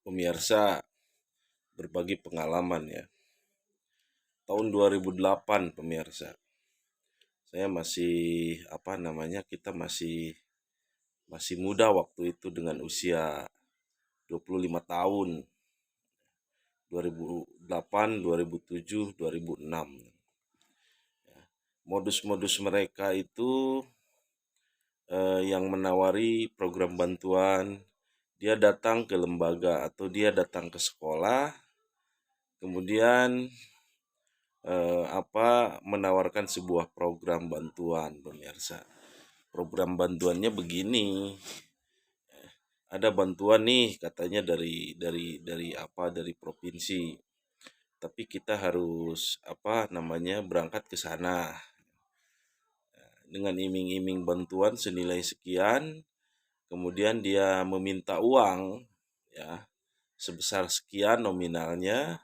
Pemirsa, berbagi pengalaman ya. Tahun 2008 pemirsa. Saya masih kita masih muda waktu itu dengan usia 25 tahun. 2008, 2007, 2006. Modus-modus mereka itu yang menawari program bantuan, dia datang ke lembaga atau dia datang ke sekolah, kemudian menawarkan sebuah program bantuan pemirsa. Program bantuannya begini, ada bantuan nih katanya dari provinsi, tapi kita harus berangkat ke sana dengan iming-iming bantuan senilai sekian, kemudian dia meminta uang ya sebesar sekian nominalnya.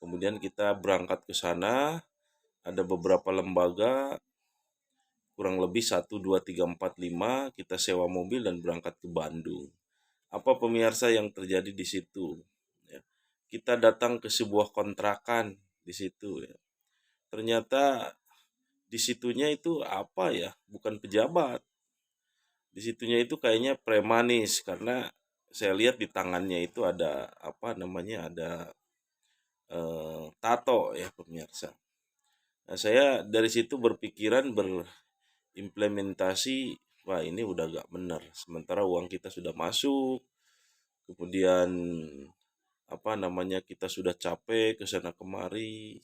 Kemudian kita berangkat ke sana, ada beberapa lembaga, kurang lebih 1, 2, 3, 4, 5, kita sewa mobil dan berangkat ke Bandung. Apa pemirsa yang terjadi di situ? Ya, kita datang ke sebuah kontrakan di situ ya. Ternyata di situnya itu bukan pejabat. Di situnya itu kayaknya premanis, karena saya lihat di tangannya itu ada tato ya pemirsa. Nah, saya dari situ berpikiran berimplementasi, wah ini udah gak benar. Sementara uang kita sudah masuk, kemudian kita sudah capek ke sana kemari,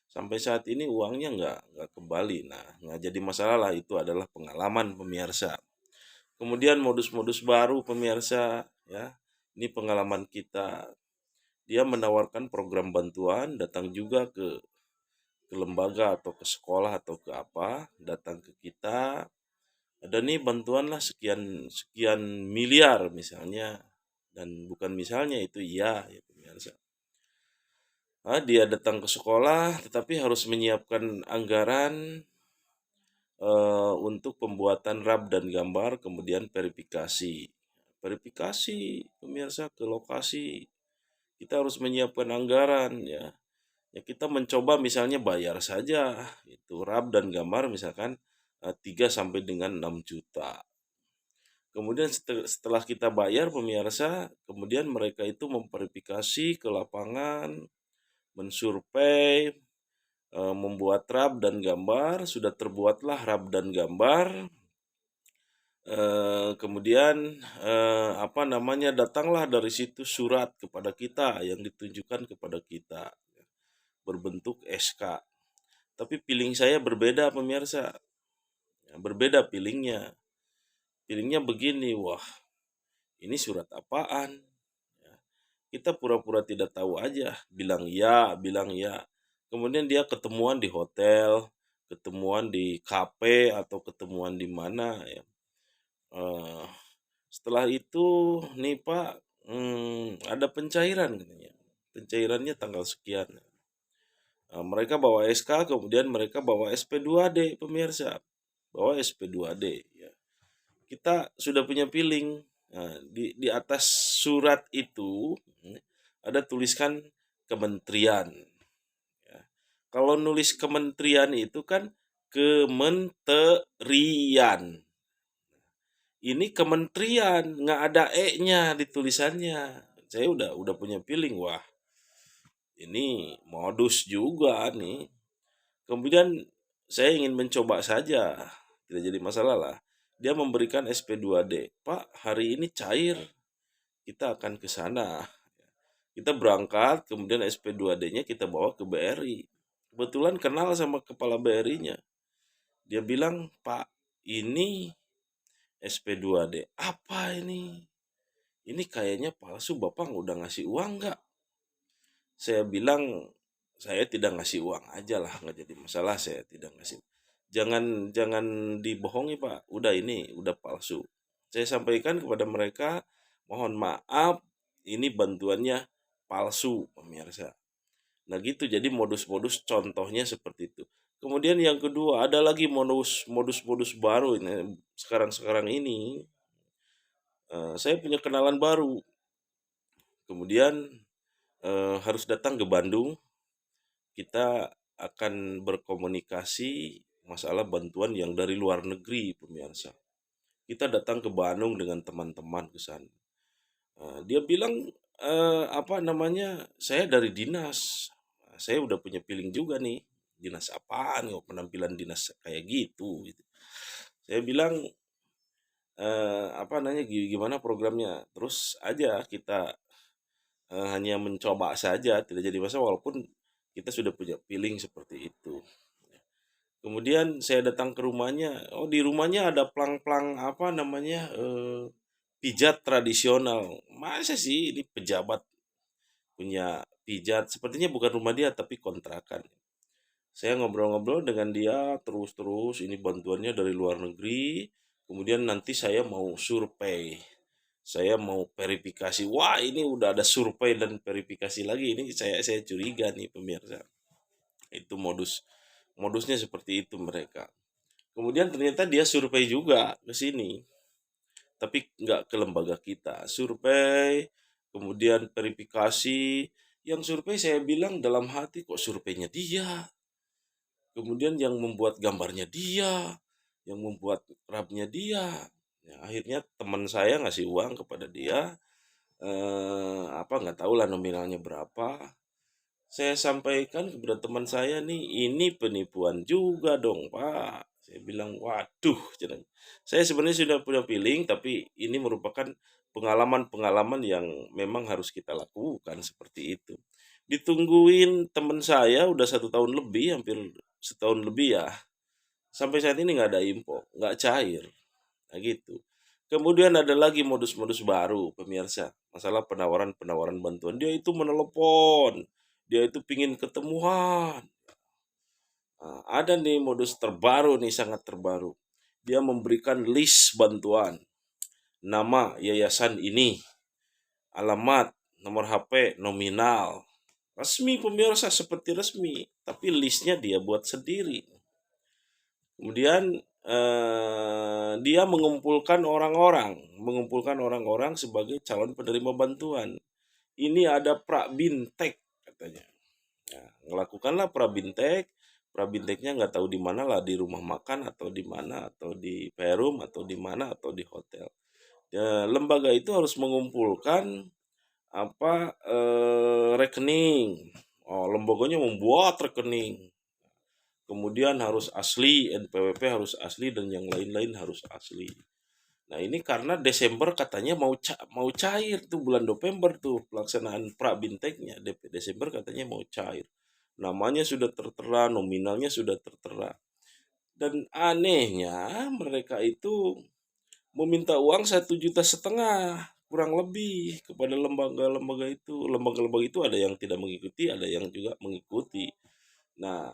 sampai saat ini uangnya nggak kembali. Nah, nggak jadi masalah lah, itu adalah pengalaman pemirsa. Kemudian modus-modus baru pemirsa ya, ini pengalaman kita. Dia menawarkan program bantuan, datang juga ke lembaga atau ke sekolah atau ke datang ke kita, ada nih bantuan lah sekian sekian miliar misalnya, dan bukan misalnya itu iya ya pemirsa. Dia datang ke sekolah tetapi harus menyiapkan anggaran untuk pembuatan RAB dan gambar, kemudian verifikasi. Verifikasi pemirsa ke lokasi, kita harus menyiapkan anggaran ya. Ya kita mencoba misalnya bayar saja itu RAB dan gambar misalkan 3 sampai dengan 6 juta. Kemudian setelah kita bayar pemirsa, kemudian mereka itu memverifikasi ke lapangan, mensurvei, membuat RAB dan gambar. Sudah terbuatlah RAB dan gambar. Kemudian datanglah dari situ surat kepada kita yang ditunjukkan kepada kita berbentuk SK. Tapi feeling saya berbeda pemirsa, berbeda feelingnya. Feelingnya begini, wah ini surat apaan? Kita pura-pura tidak tahu aja, bilang ya. Kemudian dia ketemuan di hotel, ketemuan di kafe, atau ketemuan di mana ya. Setelah itu nih Pak, ada pencairan katanya. Pencairannya tanggal sekian. Mereka bawa SK, kemudian mereka bawa SP2D pemirsa. Bawa SP2D ya. Kita sudah punya feeling. Nah, di atas surat itu ada tuliskan kementerian. Ya. Kalau nulis kementerian itu kan kementerian. Ini kementerian, nggak ada E-nya di tulisannya. Saya udah punya feeling, wah ini modus juga nih. Kemudian saya ingin mencoba saja, tidak jadi masalah lah. Dia memberikan SP2D, Pak hari ini cair, kita akan ke sana. Kita berangkat, kemudian SP2D-nya kita bawa ke BRI. Kebetulan kenal sama kepala BRI-nya. Dia bilang, Pak ini SP2D. Apa ini? Ini kayaknya palsu, Bapak udah ngasih uang nggak? Saya bilang, saya tidak ngasih uang aja lah, nggak jadi masalah, saya tidak ngasih. Jangan dibohongi Pak, ini udah palsu. Saya sampaikan kepada mereka, mohon maaf, ini bantuannya palsu pemirsa. Nah gitu, jadi modus-modus contohnya seperti itu. Kemudian yang kedua, ada lagi modus-modus baru ini sekarang ini. Saya punya kenalan baru. Kemudian harus datang ke Bandung, kita akan berkomunikasi masalah bantuan yang dari luar negeri, pemirsa. Kita datang ke Bandung dengan teman-teman ke sana. Dia bilang, apa namanya, "Saya dari dinas." Saya udah punya feeling juga nih, dinas apaan kok penampilan dinas kayak gitu, gitu. Saya bilang, apa namanya, "Gimana programnya?" Terus aja kita, hanya mencoba saja, tidak jadi masalah walaupun kita sudah punya feeling seperti itu. Kemudian saya datang ke rumahnya, oh di rumahnya ada plang-plang apa namanya, pijat tradisional. Masa sih ini pejabat punya pijat? Sepertinya bukan rumah dia tapi kontrakan. Saya ngobrol-ngobrol dengan dia terus-terus, ini bantuannya dari luar negeri. Kemudian nanti saya mau survei. Saya mau verifikasi. Wah, ini udah ada survei dan verifikasi lagi. Ini saya curiga nih pemirsa. Itu modusnya seperti itu mereka. Kemudian ternyata dia survei juga ke sini, tapi nggak ke lembaga kita. Survei, kemudian verifikasi. Yang survei saya bilang dalam hati kok surveinya dia. Kemudian yang membuat gambarnya dia, yang membuat rapnya dia. Ya, akhirnya teman saya ngasih uang kepada dia, apa nggak tahu lah nominalnya berapa. Saya sampaikan kepada teman saya nih, ini penipuan juga dong Pak. Saya bilang, waduh. Saya sebenarnya sudah punya feeling, tapi ini merupakan pengalaman-pengalaman yang memang harus kita lakukan seperti itu. Ditungguin teman saya udah 1 tahun lebih, hampir setahun lebih ya. Sampai saat ini nggak ada info, nggak cair. Nah gitu. Kemudian ada lagi modus-modus baru, pemirsa. Masalah penawaran-penawaran bantuan. Dia itu menelepon. Dia itu pingin ketemuan. Nah, ada nih modus terbaru nih, sangat terbaru. Dia memberikan list bantuan. Nama yayasan ini, alamat, nomor HP, nominal. Resmi pemirsa, seperti resmi. Tapi listnya dia buat sendiri. Kemudian dia mengumpulkan orang-orang sebagai calon penerima bantuan. Ini ada Prabintek katanya. Ya, melakukanlah Prabintek, Prabinteknya nggak tahu di mana lah, di rumah makan atau di mana, atau di Perum atau di mana, atau di hotel. Ya, lembaga itu harus mengumpulkan apa, rekening. Oh, lembaganya membuat rekening. Kemudian harus asli, NPWP harus asli dan yang lain-lain harus asli. Nah, ini karena Desember katanya mau cair tuh, bulan November tuh pelaksanaan Prabinteknya. Desember katanya mau cair. Namanya sudah tertera, nominalnya sudah tertera. Dan anehnya mereka itu meminta uang 1,5 juta kurang lebih kepada lembaga-lembaga itu. Lembaga-lembaga itu ada yang tidak mengikuti, ada yang juga mengikuti. Nah,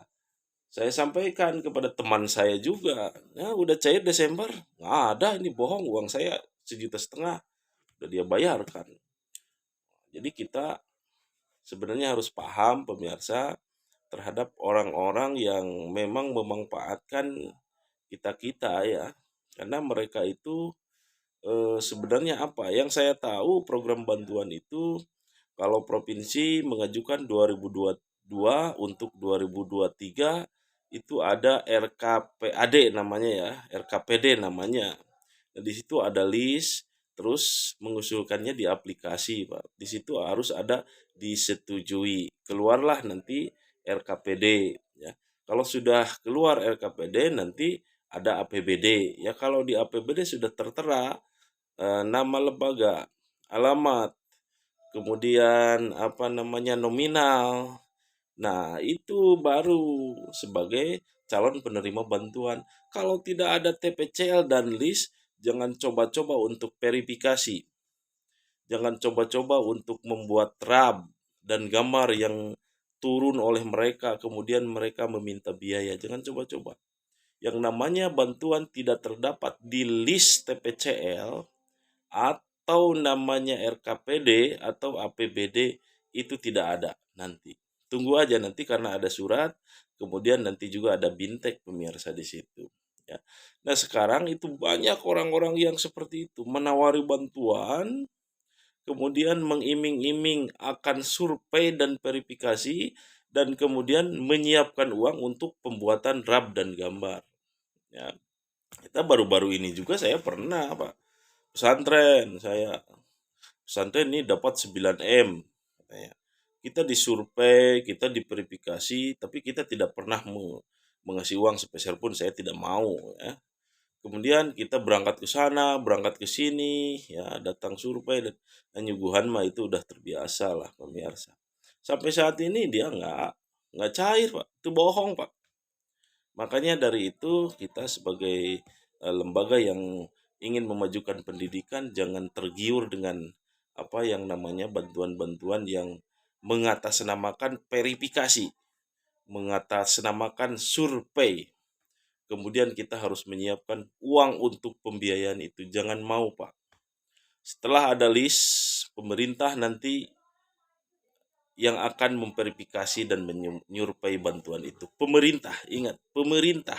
saya sampaikan kepada teman saya juga, "Ya udah cair Desember." "Nggak ada, ini bohong, uang saya 1,5 juta udah dia bayarkan." Jadi kita sebenarnya harus paham pemirsa terhadap orang-orang yang memang memanfaatkan kita-kita ya. Karena mereka itu sebenarnya apa? Yang saya tahu program bantuan itu kalau provinsi mengajukan 2022 untuk 2023 itu ada RKPAD namanya ya, RKPD namanya. Nah, di situ ada list, terus mengusulkannya di aplikasi, Pak. Di situ harus ada disetujui. Keluarlah nanti RKPD ya. Kalau sudah keluar RKPD nanti ada APBD. Ya kalau di APBD sudah tertera nama lembaga, alamat, kemudian apa namanya nominal. Nah, itu baru sebagai calon penerima bantuan. Kalau tidak ada TPCL dan list, jangan coba-coba untuk verifikasi. Jangan coba-coba untuk membuat RAB dan gambar yang turun oleh mereka, kemudian mereka meminta biaya. Jangan coba-coba. Yang namanya bantuan tidak terdapat di list TPCL atau namanya RKPD atau APBD itu tidak ada nanti. Tunggu aja nanti karena ada surat, kemudian nanti juga ada bintek pemirsa di situ. Ya. Nah sekarang itu banyak orang-orang yang seperti itu menawari bantuan, kemudian mengiming-iming akan survei dan verifikasi, dan kemudian menyiapkan uang untuk pembuatan RAB dan gambar. Ya, kita baru-baru ini juga saya pernah, Pak. Pesantren ini dapat 9M katanya. Kita disurvei, kita diverifikasi, tapi kita tidak pernah mengasih uang sepeser pun, saya tidak mau ya. Kemudian kita berangkat ke sana, berangkat ke sini, ya datang survei dan nyuguhan mah itu udah terbiasa lah pemirsa. Sampai saat ini dia nggak cair, Pak. Itu bohong, Pak. Makanya dari itu kita sebagai lembaga yang ingin memajukan pendidikan jangan tergiur dengan apa yang namanya bantuan-bantuan yang mengatasnamakan verifikasi, mengatasnamakan survei. Kemudian kita harus menyiapkan uang untuk pembiayaan itu. Jangan mau, Pak. Setelah ada list, pemerintah nanti yang akan memverifikasi dan menyurvei bantuan itu. Pemerintah, ingat, pemerintah,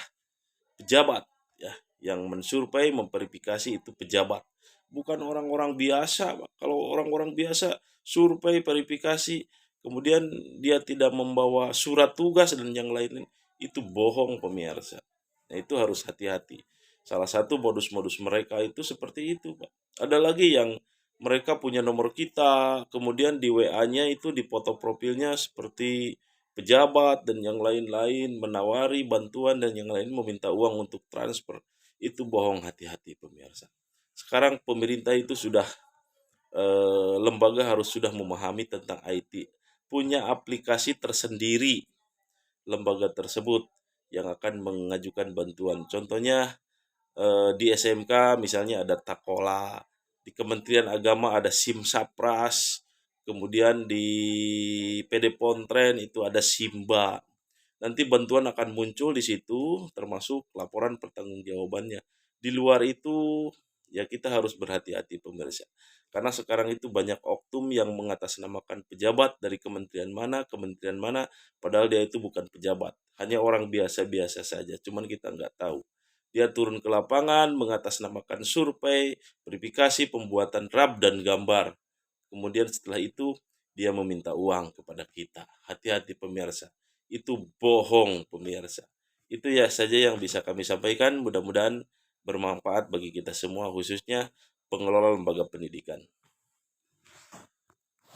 pejabat ya, yang mensurvei, memverifikasi itu pejabat. Bukan orang-orang biasa, Pak. Kalau orang-orang biasa survei, verifikasi, kemudian dia tidak membawa surat tugas dan yang lain, itu bohong pemirsa. Nah, itu harus hati-hati. Salah satu modus-modus mereka itu seperti itu, Pak. Ada lagi yang mereka punya nomor kita, kemudian di WA-nya itu di foto profilnya seperti pejabat dan yang lain-lain, menawari bantuan dan yang lain, meminta uang untuk transfer. Itu bohong, hati-hati pemirsa. Sekarang pemerintah itu sudah lembaga harus sudah memahami tentang IT, punya aplikasi tersendiri lembaga tersebut yang akan mengajukan bantuan. Contohnya di SMK misalnya ada Takola, di Kementerian Agama ada Simsapras, kemudian di PD Pontren itu ada Simba. Nanti bantuan akan muncul di situ, termasuk laporan pertanggungjawabannya. Di luar itu, ya kita harus berhati-hati pemirsa. Karena sekarang itu banyak oknum yang mengatasnamakan pejabat dari kementerian mana, padahal dia itu bukan pejabat. Hanya orang biasa-biasa saja, cuman kita nggak tahu. Dia turun ke lapangan, mengatasnamakan survei, verifikasi, pembuatan RAB dan gambar. Kemudian setelah itu, dia meminta uang kepada kita. Hati-hati pemirsa. Itu bohong pemirsa. Itu ya saja yang bisa kami sampaikan. Mudah-mudahan bermanfaat bagi kita semua, khususnya pengelola lembaga pendidikan.